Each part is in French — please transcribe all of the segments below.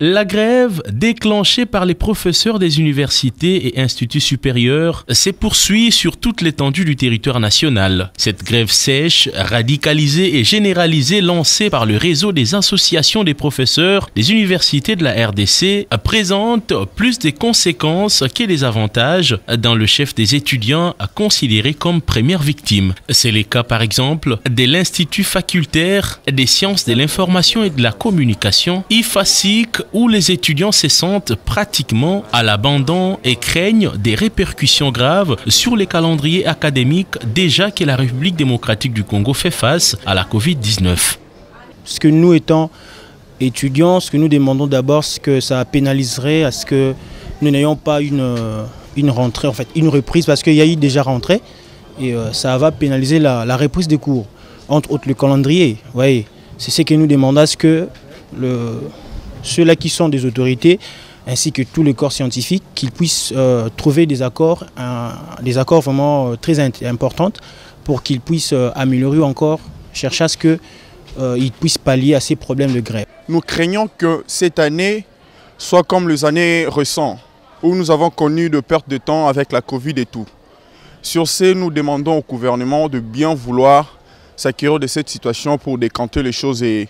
La grève, déclenchée par les professeurs des universités et instituts supérieurs, s'est poursuivie sur toute l'étendue du territoire national. Cette grève sèche, radicalisée et généralisée lancée par le réseau des associations des professeurs des universités de la RDC présente plus des conséquences que des avantages dans le chef des étudiants considérés comme première victime. C'est le cas par exemple de l'Institut facultaire des sciences de l'information et de la communication, IFASIC, où les étudiants se sentent pratiquement à l'abandon et craignent des répercussions graves sur les calendriers académiques déjà que la République démocratique du Congo fait face à la Covid-19. Ce que nous étant étudiants, ce que nous demandons d'abord, c'est que ça pénaliserait à ce que nous n'ayons pas une rentrée, en fait une reprise, parce qu'il y a eu déjà rentrée et ça va pénaliser la reprise des cours, entre autres le calendrier. Ouais, c'est ce que nous demandons, à ce que ceux-là qui sont des autorités, ainsi que tous les corps scientifiques, qu'ils puissent trouver des accords vraiment très importants pour qu'ils puissent améliorer encore, chercher à ce qu'ils puissent pallier à ces problèmes de grève. Nous craignons que cette année soit comme les années récentes, où nous avons connu de pertes de temps avec la Covid et tout. Sur ce, nous demandons au gouvernement de bien vouloir s'acquérir de cette situation pour décanter les choses et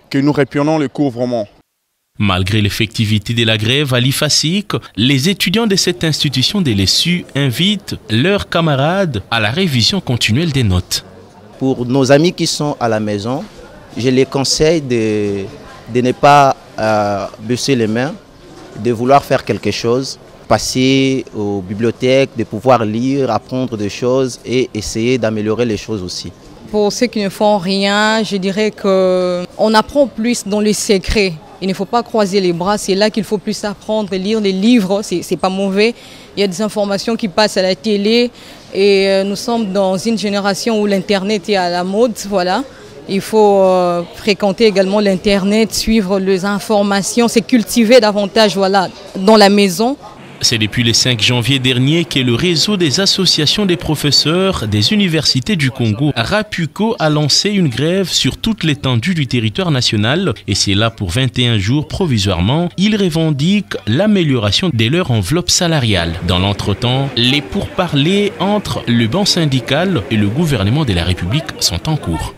que nous reprenons le cours vraiment. Malgré l'effectivité de la grève à l'IFASIC, les étudiants de cette institution de l'ESU invitent leurs camarades à la révision continuelle des notes. Pour nos amis qui sont à la maison, je les conseille de ne pas baisser les mains, de vouloir faire quelque chose, passer aux bibliothèques, de pouvoir lire, apprendre des choses et essayer d'améliorer les choses aussi. Pour ceux qui ne font rien, je dirais qu'on apprend plus dans les secrets. Il ne faut pas croiser les bras, c'est là qu'il faut plus apprendre, lire les livres, c'est pas mauvais. Il y a des informations qui passent à la télé et nous sommes dans une génération où l'Internet est à la mode, voilà. Il faut fréquenter également l'Internet, suivre les informations, c'est cultiver davantage, voilà, dans la maison. C'est depuis le 5 janvier dernier que le réseau des associations des professeurs des universités du Congo, RAPUCO, a lancé une grève sur toute l'étendue du territoire national et c'est là pour 21 jours provisoirement. Ils revendiquent l'amélioration de leur enveloppe salariale. Dans l'entretemps, les pourparlers entre le banc syndical et le gouvernement de la République sont en cours.